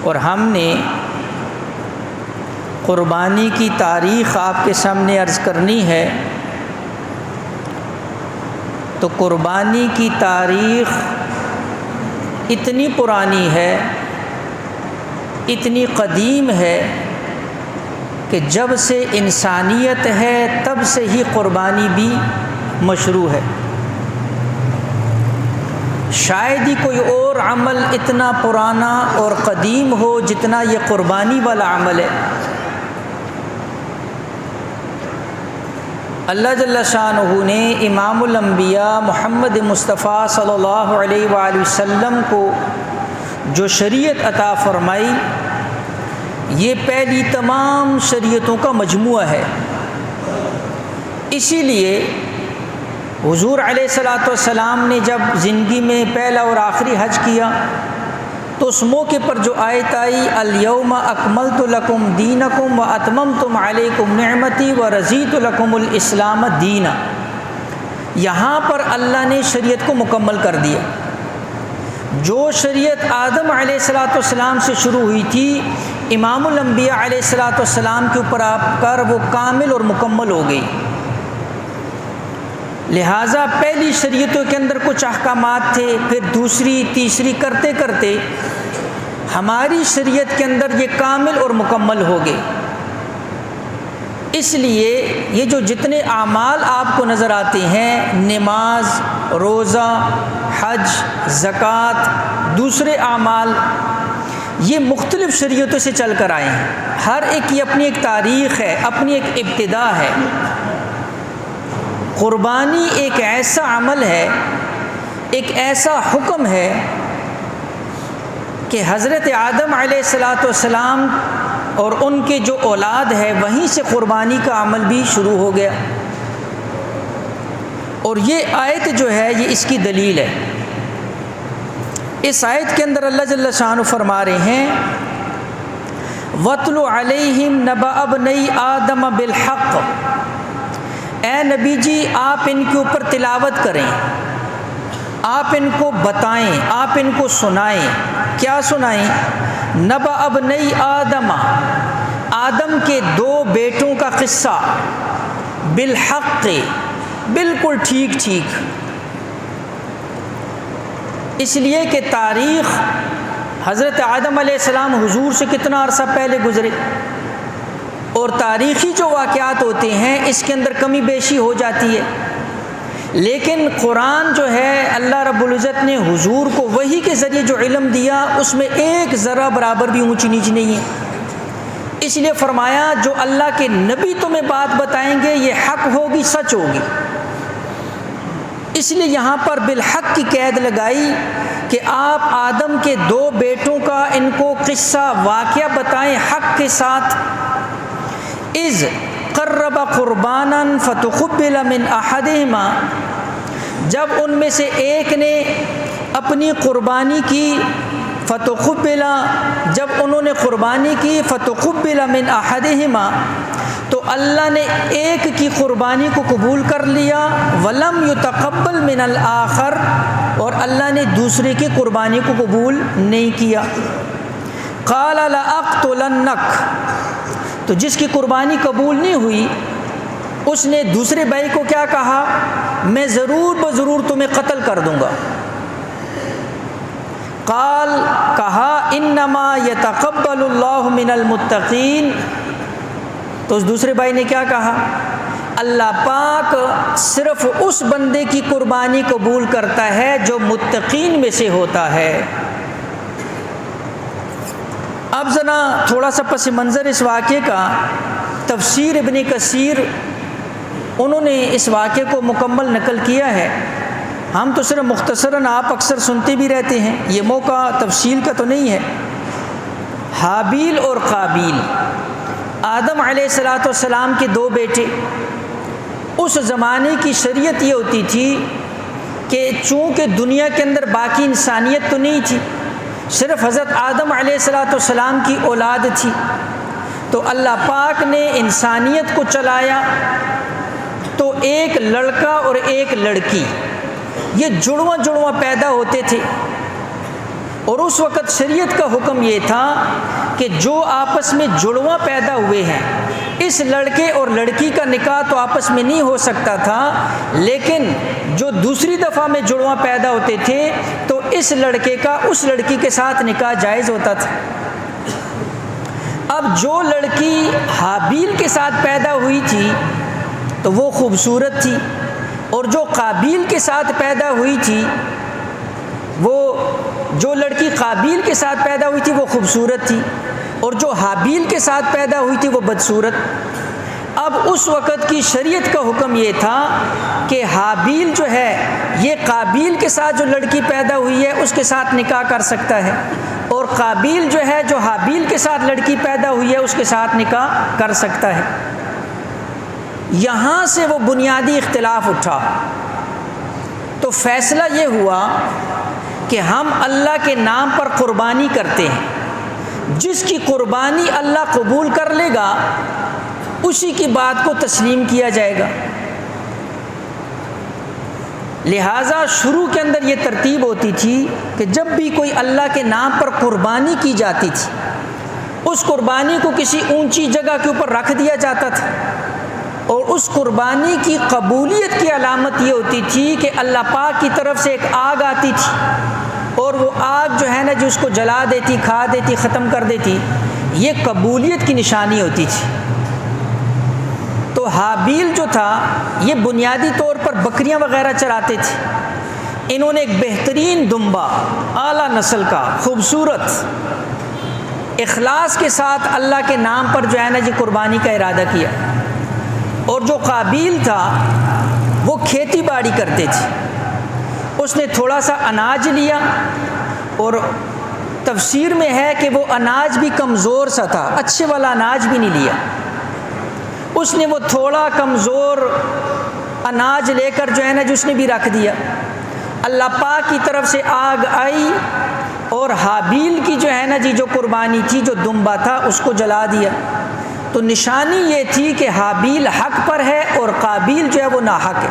اور ہم نے قربانی کی تاریخ آپ کے سامنے عرض کرنی ہے۔ تو قربانی کی تاریخ اتنی پرانی ہے، اتنی قدیم ہے کہ جب سے انسانیت ہے تب سے ہی قربانی بھی مشروع ہے۔ شاید ہی کوئی اور عمل اتنا پرانا اور قدیم ہو جتنا یہ قربانی والا عمل ہے۔ اللہ جل شانہ نے امام الانبیاء محمد مصطفیٰ صلی اللہ علیہ وآلہ وسلم کو جو شریعت عطا فرمائی، یہ پہلی تمام شریعتوں کا مجموعہ ہے۔ اسی لیے حضور علیہ الصلاۃ والسلام نے جب زندگی میں پہلا اور آخری حج کیا تو اس موقع پر جو آیت آئی، الیوم اکملت لکم دینکم واتممت علیکم نعمتی ورضیت لکم الاسلام دینا، یہاں پر اللہ نے شریعت کو مکمل کر دیا۔ جو شریعت آدم علیہ الصلاۃ والسلام سے شروع ہوئی تھی، امام الانبیاء علیہ الصلاۃ والسلام کے اوپر آ کر وہ کامل اور مکمل ہو گئی۔ لہٰذا پہلی شریعتوں کے اندر کچھ احکامات تھے، پھر دوسری تیسری کرتے کرتے ہماری شریعت کے اندر یہ کامل اور مکمل ہو گئے۔ اس لیے یہ جو جتنے اعمال آپ کو نظر آتے ہیں، نماز، روزہ، حج، زکوٰۃ، دوسرے اعمال، یہ مختلف شریعتوں سے چل کر آئے ہیں۔ ہر ایک کی اپنی ایک تاریخ ہے، اپنی ایک ابتدا ہے۔ قربانی ایک ایسا عمل ہے، ایک ایسا حکم ہے کہ حضرت آدم علیہ الصلاۃ والسلام اور ان کے جو اولاد ہے وہیں سے قربانی کا عمل بھی شروع ہو گیا۔ اور یہ آیت جو ہے یہ اس کی دلیل ہے۔ اس آیت کے اندر اللہ جل شانہ فرما رہے ہیں، وَاتْلُ عَلَيْهِمْ نَبَأَ ابْنَيْ آدَمَ بِالْحَقِّ، اے نبی جی آپ ان کے اوپر تلاوت کریں، آپ ان کو بتائیں، آپ ان کو سنائیں۔ کیا سنائیں؟ نبأ ابنی آدم، آدم کے دو بیٹوں کا قصہ، بالحق، بالکل ٹھیک ٹھیک۔ اس لیے کہ تاریخ حضرت آدم علیہ السلام حضور سے کتنا عرصہ پہلے گزرے، اور تاریخی جو واقعات ہوتے ہیں اس کے اندر کمی بیشی ہو جاتی ہے، لیکن قرآن جو ہے اللہ رب العزت نے حضور کو وحی کے ذریعے جو علم دیا اس میں ایک ذرہ برابر بھی اونچی نیچ نہیں ہے۔ اس لیے فرمایا جو اللہ کے نبی تمہیں بات بتائیں گے یہ حق ہوگی، سچ ہوگی۔ اس لیے یہاں پر بالحق کی قید لگائی کہ آپ آدم کے دو بیٹوں کا ان کو قصہ واقعہ بتائیں حق کے ساتھ۔ اذ قرب قربانا فتقبل من احدہما، جب ان میں سے ایک نے اپنی قربانی کی، فتقبل، جب انہوں نے قربانی کی، فتقبل من احدہما، تو اللہ نے ایک کی قربانی کو قبول کر لیا، ولم یتقبل من الآخر، اور اللہ نے دوسرے کی قربانی کو قبول نہیں کیا۔ قال لأقتلنک، تو جس کی قربانی قبول نہیں ہوئی اس نے دوسرے بھائی کو کیا کہا؟ میں ضرور بضرور تمہیں قتل کر دوں گا۔ قال، کہا، انما یتقبل اللہ من المتقین، تو اس دوسرے بھائی نے کیا کہا؟ اللہ پاک صرف اس بندے کی قربانی قبول کرتا ہے جو متقین میں سے ہوتا ہے۔ اب ذرا تھوڑا سا پس منظر اس واقعے کا، تفسیر ابن کثیر انہوں نے اس واقعے کو مکمل نقل کیا ہے۔ ہم تو صرف مختصراً، آپ اکثر سنتے بھی رہتے ہیں، یہ موقع تفصیل کا تو نہیں ہے۔ حابیل اور قابیل، آدم علیہ الصلاۃ والسلام کے دو بیٹے۔ اس زمانے کی شریعت یہ ہوتی تھی کہ چونکہ دنیا کے اندر باقی انسانیت تو نہیں تھی، صرف حضرت آدم علیہ الصلاۃ والسلام کی اولاد تھی، تو اللہ پاک نے انسانیت کو چلایا تو ایک لڑکا اور ایک لڑکی، یہ جڑواں جڑواں پیدا ہوتے تھے۔ اور اس وقت شریعت کا حکم یہ تھا کہ جو آپس میں جڑواں پیدا ہوئے ہیں، اس لڑکے اور لڑکی کا نکاح تو آپس میں نہیں ہو سکتا تھا، لیکن جو دوسری دفعہ میں جڑواں پیدا ہوتے تھے تو اس لڑکے کا اس لڑکی کے ساتھ نکاح جائز ہوتا تھا۔ اب جو لڑکی حابیل کے ساتھ پیدا ہوئی تھی تو وہ خوبصورت تھی، اور جو قابیل کے ساتھ پیدا ہوئی تھی، جو لڑکی قابیل کے ساتھ پیدا ہوئی تھی وہ خوبصورت تھی، اور جو حابیل کے ساتھ پیدا ہوئی تھی وہ بدصورت۔ اب اس وقت کی شریعت کا حکم یہ تھا کہ حابیل جو ہے یہ قابیل کے ساتھ جو لڑکی پیدا ہوئی ہے اس کے ساتھ نکاح کر سکتا ہے، اور قابیل جو ہے جو حابیل کے ساتھ لڑکی پیدا ہوئی ہے اس کے ساتھ نکاح کر سکتا ہے۔ یہاں سے وہ بنیادی اختلاف اٹھا، تو فیصلہ یہ ہوا کہ ہم اللہ کے نام پر قربانی کرتے ہیں، جس کی قربانی اللہ قبول کر لے گا اسی کی بات کو تسلیم کیا جائے گا۔ لہٰذا شروع کے اندر یہ ترتیب ہوتی تھی کہ جب بھی کوئی اللہ کے نام پر قربانی کی جاتی تھی، اس قربانی کو کسی اونچی جگہ کے اوپر رکھ دیا جاتا تھا، اور اس قربانی کی قبولیت کی علامت یہ ہوتی تھی کہ اللہ پاک کی طرف سے ایک آگ آتی تھی، اور وہ آگ جو ہے نا جو اس کو جلا دیتی، کھا دیتی، ختم کر دیتی، یہ قبولیت کی نشانی ہوتی تھی۔ تو حابیل جو تھا یہ بنیادی طور پر بکریاں وغیرہ چراتے تھے، انہوں نے ایک بہترین دمبا اعلیٰ نسل کا خوبصورت اخلاص کے ساتھ اللہ کے نام پر جو ہے نا جی قربانی کا ارادہ کیا، اور جو قابیل تھا وہ کھیتی باڑی کرتے تھے، اس نے تھوڑا سا اناج لیا، اور تفسیر میں ہے کہ وہ اناج بھی کمزور سا تھا، اچھے والا اناج بھی نہیں لیا، اس نے وہ تھوڑا کمزور اناج لے کر جو ہے نا جو اس نے بھی رکھ دیا۔ اللہ پاک کی طرف سے آگ آئی اور حابیل کی جو ہے نا جی جو قربانی تھی، جو دمبا تھا، اس کو جلا دیا۔ تو نشانی یہ تھی کہ حابیل حق پر ہے اور قابیل جو ہے وہ ناحق ہے۔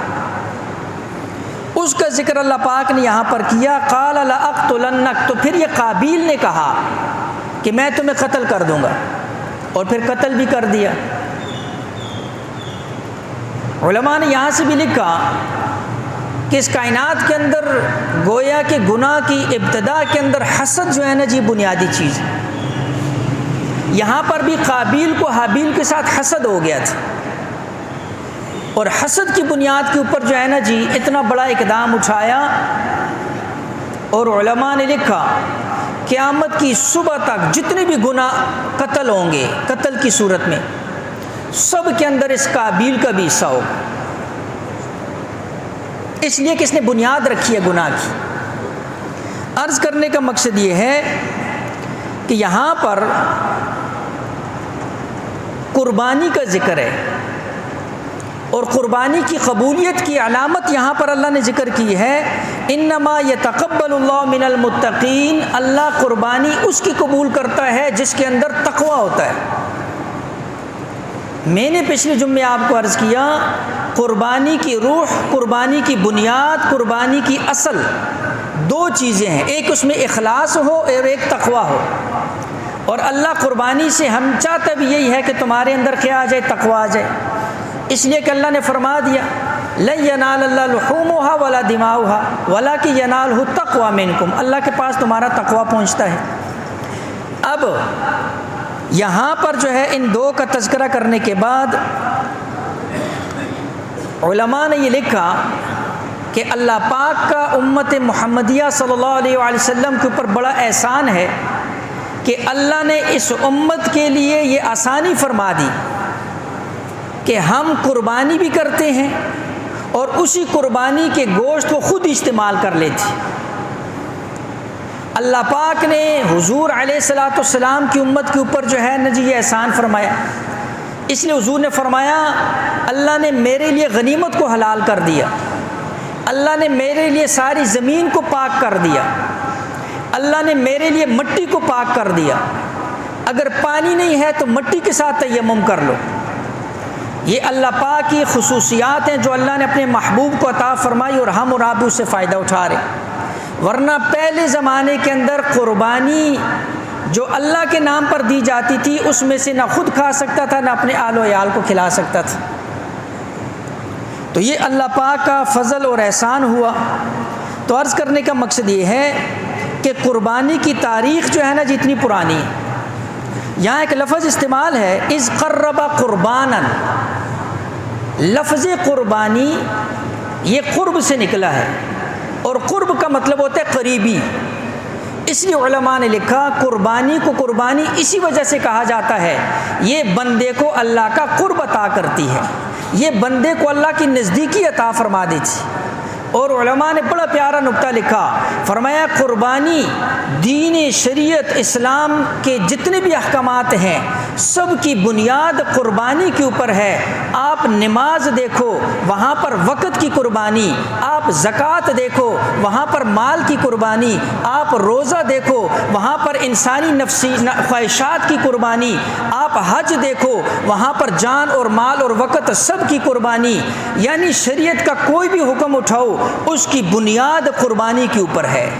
اس کا ذکر اللہ پاک نے یہاں پر کیا، قال لأقتلنک، تو پھر یہ قابیل نے کہا کہ میں تمہیں قتل کر دوں گا، اور پھر قتل بھی کر دیا۔ علماء نے یہاں سے بھی لکھا کہ اس کائنات کے اندر گویا کہ گناہ کی ابتدا کے اندر حسد جو ہے نا جی بنیادی چیز، یہاں پر بھی قابیل کو حابیل کے ساتھ حسد ہو گیا تھا، اور حسد کی بنیاد کے اوپر جو ہے نا جی اتنا بڑا اقدام اٹھایا، اور علماء نے لکھا قیامت کی صبح تک جتنے بھی گناہ قتل ہوں گے قتل کی صورت میں، سب کے اندر اس قابیل کا بھی حصہ ہوگا، اس لیے کہ اس نے بنیاد رکھی ہے گناہ کی۔ عرض کرنے کا مقصد یہ ہے کہ یہاں پر قربانی کا ذکر ہے، اور قربانی کی قبولیت کی علامت یہاں پر اللہ نے ذکر کی ہے، انما یتقبل اللہ من المتقین، اللہ قربانی اس کی قبول کرتا ہے جس کے اندر تقوی ہوتا ہے۔ میں نے پچھلے جمعے آپ کو عرض کیا، قربانی کی روح، قربانی کی بنیاد، قربانی کی اصل دو چیزیں ہیں، ایک اس میں اخلاص ہو اور ایک تقوی ہو، اور اللہ قربانی سے ہم چاہتا بھی یہی ہے کہ تمہارے اندر کیا آ جائے، تقوی آ جائے، اس لیے کہ اللہ نے فرما دیا لن ینال اللہ لحومها ولا دماؤها ولکن ینالہ التقوی منکم، اللہ کے پاس تمہارا تقوی پہنچتا ہے۔ اب یہاں پر جو ہے ان دو کا تذکرہ کرنے کے بعد علماء نے یہ لکھا کہ اللہ پاک کا امت محمدیہ صلی اللہ علیہ وآلہ وسلم کے اوپر بڑا احسان ہے کہ اللہ نے اس امت کے لیے یہ آسانی فرما دی کہ ہم قربانی بھی کرتے ہیں اور اسی قربانی کے گوشت کو خود استعمال کر لیتے۔ اللہ پاک نے حضور علیہ الصلوۃ والسلام کی امت کے اوپر جو ہے نا جی یہ احسان فرمایا، اس لیے حضور نے فرمایا اللہ نے میرے لیے غنیمت کو حلال کر دیا، اللہ نے میرے لیے ساری زمین کو پاک کر دیا، اللہ نے میرے لیے مٹی کو پاک کر دیا، اگر پانی نہیں ہے تو مٹی کے ساتھ تیمم کر لو۔ یہ اللہ پاک کی خصوصیات ہیں جو اللہ نے اپنے محبوب کو عطا فرمائی، اور ہم اور آپ اس سے فائدہ اٹھا رہے ہیں۔ ورنہ پہلے زمانے کے اندر قربانی جو اللہ کے نام پر دی جاتی تھی اس میں سے نہ خود کھا سکتا تھا نہ اپنے آل و عیال کو کھلا سکتا تھا۔ تو یہ اللہ پاک کا فضل اور احسان ہوا۔ تو عرض کرنے کا مقصد یہ ہے کہ قربانی کی تاریخ جو ہے نا جتنی پرانی، یہاں ایک لفظ استعمال ہے اذ قرب قربانا، لفظ قربانی یہ قرب سے نکلا ہے، اور قرب کا مطلب ہوتا ہے قریبی۔ اس لیے علماء نے لکھا قربانی کو قربانی اسی وجہ سے کہا جاتا ہے، یہ بندے کو اللہ کا قرب عطا کرتی ہے، یہ بندے کو اللہ کی نزدیکی عطا فرما دیتی۔ اور علماء نے بڑا پیارا نکتہ لکھا، فرمایا قربانی دین شریعت اسلام کے جتنے بھی احکامات ہیں سب کی بنیاد قربانی کے اوپر ہے۔ آپ نماز دیکھو وہاں پر وقت کی قربانی، آپ زکوٰۃ دیکھو وہاں پر مال کی قربانی، آپ روزہ دیکھو وہاں پر انسانی نفسی خواہشات کی قربانی، آپ حج دیکھو وہاں پر جان اور مال اور وقت سب کی قربانی۔ یعنی شریعت کا کوئی بھی حکم اٹھاؤ اس کی بنیاد قربانی کے اوپر ہے۔